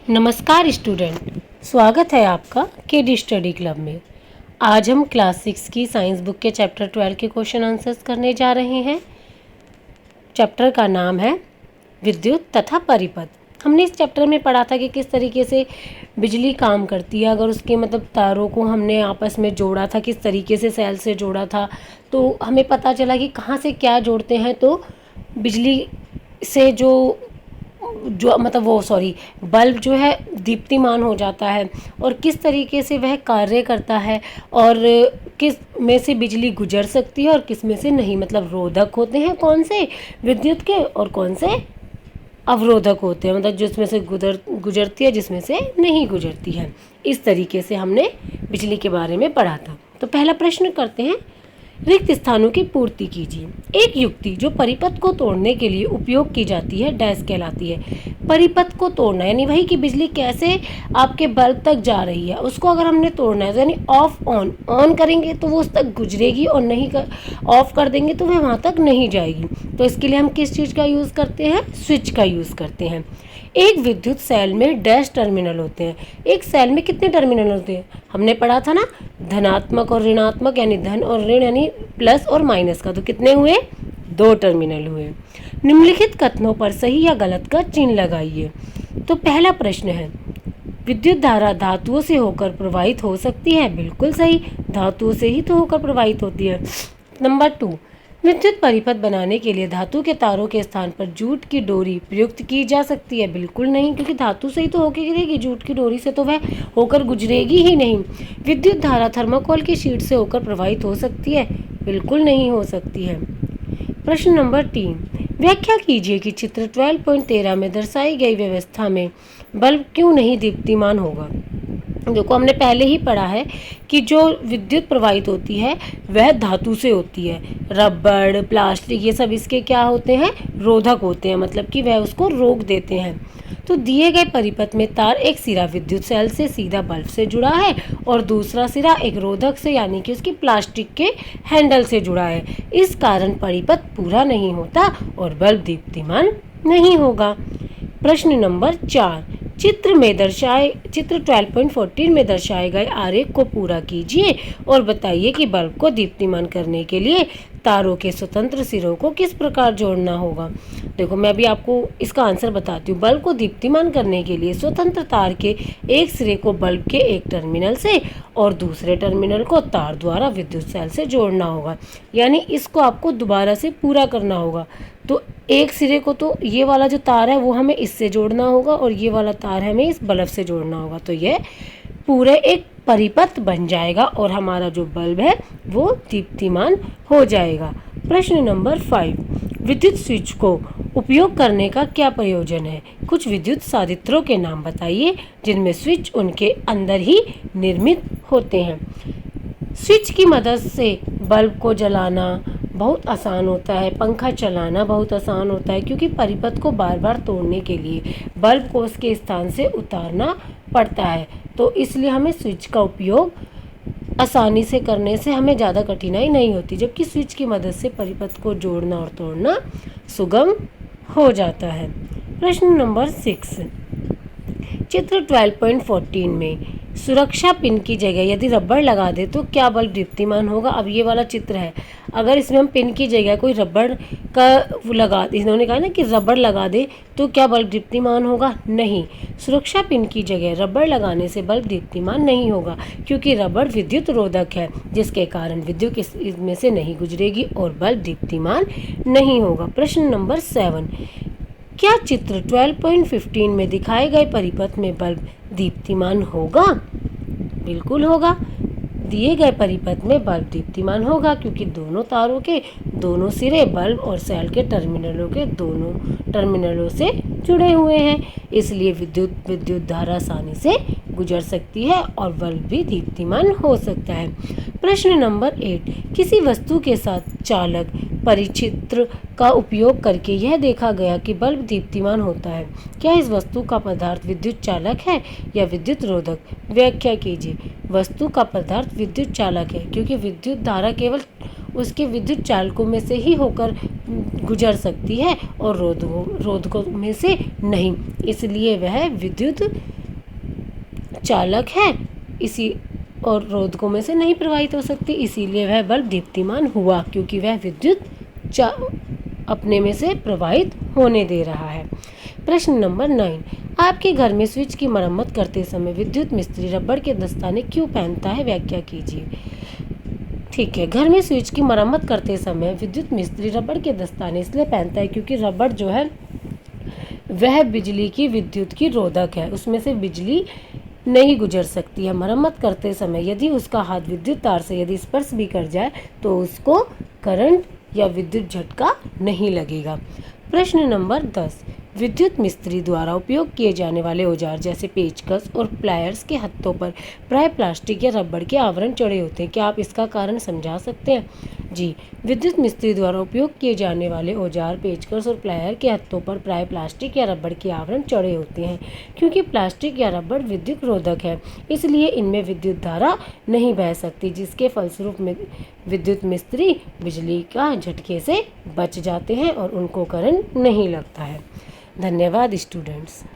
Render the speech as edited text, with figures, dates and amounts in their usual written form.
नमस्कार स्टूडेंट, स्वागत है आपका केडी स्टडी क्लब में। आज हम क्लास 6 की साइंस बुक के चैप्टर 12 के क्वेश्चन आंसर्स करने जा रहे हैं। चैप्टर का नाम है विद्युत तथा परिपथ। हमने इस चैप्टर में पढ़ा था कि किस तरीके से बिजली काम करती है। अगर उसके तारों को हमने आपस में जोड़ा था, किस तरीके से सेल से जोड़ा था, तो हमें पता चला कि कहाँ से क्या जोड़ते हैं तो बिजली से बल्ब जो है दीप्तिमान हो जाता है और किस तरीके से वह कार्य करता है और किस में से बिजली गुजर सकती है और किस में से नहीं। रोधक होते हैं कौन से, विद्युत के, और कौन से अवरोधक होते हैं, जिसमें से गुजरती है, जिसमें से नहीं गुजरती है। इस तरीके से हमने बिजली के बारे में पढ़ा था। तो पहला प्रश्न करते हैं, रिक्त स्थानों की पूर्ति कीजिए। एक युक्ति जो परिपथ को तोड़ने के लिए उपयोग की जाती है डैश कहलाती है। परिपथ को तोड़ना यानी वही कि बिजली कैसे आपके बल्ब तक जा रही है, उसको अगर हमने तोड़ना है यानी ऑफ ऑन करेंगे तो वो उस तक गुजरेगी और ऑफ कर देंगे तो वह वहाँ तक नहीं जाएगी। तो इसके लिए हम किस चीज़ का यूज़ करते हैं, स्विच का यूज़ करते हैं। एक विद्युत सेल में डैश टर्मिनल होते हैं। एक सेल में कितने टर्मिनल होते हैं, हमने पढ़ा था ना, धनात्मक और ऋणात्मक यानी धन और ऋण यानी प्लस और माइनस का। तो कितने हुए, 2 टर्मिनल हुए। निम्नलिखित कथनों पर सही या गलत का चिन्ह लगाइए। तो पहला प्रश्न है, विद्युत धारा धातुओं से होकर प्रवाहित हो सकती है। बिल्कुल सही, धातुओं से ही तो होकर प्रवाहित होती है। नंबर 2, विद्युत परिपथ बनाने के लिए धातु के तारों के स्थान पर जूट की डोरी प्रयुक्त की जा सकती है। बिल्कुल नहीं, क्योंकि धातु से ही तो होकर गिरेगी, जूट की डोरी से तो वह होकर गुजरेगी ही नहीं। विद्युत धारा थर्माकोल की शीट से होकर प्रवाहित हो सकती है। बिल्कुल नहीं हो सकती है। प्रश्न नंबर 3, व्याख्या कीजिए कि चित्र 12.13 में दर्शाई गई व्यवस्था में बल्ब क्यों नहीं दीप्तिमान होगा। देखो, हमने पहले ही पढ़ा है कि जो विद्युत प्रवाहित होती है वह धातु से होती है। रबड़, प्लास्टिक, ये सब इसके क्या होते हैं, रोधक होते हैं, मतलब कि वह उसको रोक देते हैं। तो दिए गए परिपथ में तार एक सिरा विद्युत सेल से सीधा बल्ब से जुड़ा है और दूसरा सिरा एक रोधक से यानी कि उसकी प्लास्टिक के हैंडल से जुड़ा है। इस कारण परिपथ पूरा नहीं होता और बल्ब दीप्तिमान नहीं होगा। प्रश्न नंबर 4, चित्र 12.14 में दर्शाए गए आरेख को पूरा कीजिए और बताइए कि बल्ब को दीप्तिमान करने के लिए तारों के स्वतंत्र सिरों को किस प्रकार जोड़ना होगा। देखो, मैं भी आपको इसका आंसर बताती हूँ। बल्ब को दीप्तिमान करने के लिए स्वतंत्र तार के एक सिरे को बल्ब के एक टर्मिनल से और दूसरे टर्मिनल को तार द्वारा विद्युत सेल से जोड़ना होगा। यानी इसको आपको दोबारा से पूरा करना होगा। तो एक सिरे को तो ये वाला जो तार है वो हमें इससे जोड़ना होगा और ये वाला तार हमें इस बल्ब से जोड़ना होगा। तो ये पूरे एक परिपथ बन जाएगा और हमारा जो बल्ब है वो दीप्तिमान हो जाएगा। प्रश्न नंबर 5, विद्युत स्विच को उपयोग करने का क्या प्रयोजन है। कुछ विद्युत साधित्रों के नाम बताइए जिनमें स्विच उनके अंदर ही निर्मित होते हैं। स्विच की मदद से बल्ब को जलाना बहुत आसान होता है, पंखा चलाना बहुत आसान होता है, क्योंकि परिपथ को बार बार तोड़ने के लिए बल्ब को उसके स्थान से उतारना पड़ता है। तो इसलिए हमें स्विच का उपयोग आसानी से करने से हमें ज़्यादा कठिनाई नहीं होती, जबकि स्विच की मदद से परिपथ को जोड़ना और तोड़ना सुगम हो जाता है। प्रश्न नंबर 6, चित्र 12.14 में सुरक्षा पिन की जगह यदि रबड़ लगा दे तो क्या बल्ब दीप्तिमान होगा। अब ये वाला चित्र है, अगर इसमें हम पिन की जगह कोई रबड़ का लगा दे, इन्होंने कहा ना कि रबड़ लगा दे तो क्या बल्ब दीप्तिमान होगा, नहीं। सुरक्षा पिन की जगह रबड़ लगाने से बल्ब दीप्तिमान नहीं होगा, क्योंकि रबड़ विद्युत रोधक है, जिसके कारण विद्युत इसमें से नहीं गुजरेगी और बल्ब दीप्तिमान नहीं होगा। प्रश्न नंबर 7, क्या चित्र 12.15 में दिखाए गए परिपथ में बल्ब दीप्तिमान होगा। बिल्कुल होगा, दिए गए परिपथ में बल्ब दीप्तिमान होगा, क्योंकि दोनों तारों के दोनों सिरे बल्ब और सेल के टर्मिनलों के दोनों टर्मिनलों से जुड़े हुए हैं, इसलिए विद्युत धारा आसानी से गुजर सकती है और बल्ब भी दीप्तिमान हो सकता है। प्रश्न नंबर 8, किसी वस्तु के साथ चालक परिचित्र का उपयोग करके यह देखा गया कि बल्ब दीप्तिमान होता है। क्या इस वस्तु का पदार्थ विद्युत चालक है या विद्युत रोधक। व्याख्या कीजिए। वस्तु का पदार्थ विद्युत चालक है, क्योंकि विद्युत धारा केवल उसके विद्युत चालकों में से ही होकर गुजर सकती है और रोधकों में से नहीं, इसलिए वह विद्युत चालक है इसी और रोधकों में से नहीं प्रवाहित हो सकती, इसीलिए वह बल्ब दीप्तिमान हुआ, क्योंकि वह विद्युत अपने में से प्रवाहित होने दे रहा है। प्रश्न नंबर 9, आपके घर में स्विच की मरम्मत करते समय विद्युत मिस्त्री रबड़ के दस्ताने क्यों पहनता है, व्याख्या कीजिए। ठीक है, घर में स्विच की मरम्मत करते समय विद्युत मिस्त्री रबड़ के दस्ताने इसलिए पहनता है क्योंकि रबड़ जो है वह बिजली की विद्युत की रोधक है, उसमें से बिजली नहीं गुजर सकती है। मरम्मत करते समय यदि उसका हाथ विद्युत तार से यदि स्पर्श भी कर जाए तो उसको करंट या विद्युत झटका नहीं लगेगा। प्रश्न नंबर 10, विद्युत मिस्त्री द्वारा उपयोग किए जाने वाले औजार जैसे पेचकस और प्लायर्स के हत्थों पर प्राय प्लास्टिक या रबड़ के आवरण चढ़े होते हैं, क्या आप इसका कारण समझा सकते हैं। जी, विद्युत मिस्त्री द्वारा उपयोग किए जाने वाले औजार पेचकस और प्लायर के हत्थों पर प्राय प्लास्टिक या रबड़ के आवरण चढ़े होते हैं, क्योंकि प्लास्टिक या रबड़ विद्युत रोधक है, इसलिए इनमें विद्युत धारा नहीं बह सकती, जिसके फलस्वरूप विद्युत मिस्त्री बिजली का झटके से बच जाते हैं और उनको करंट नहीं लगता है। धन्यवाद स्टूडेंट्स।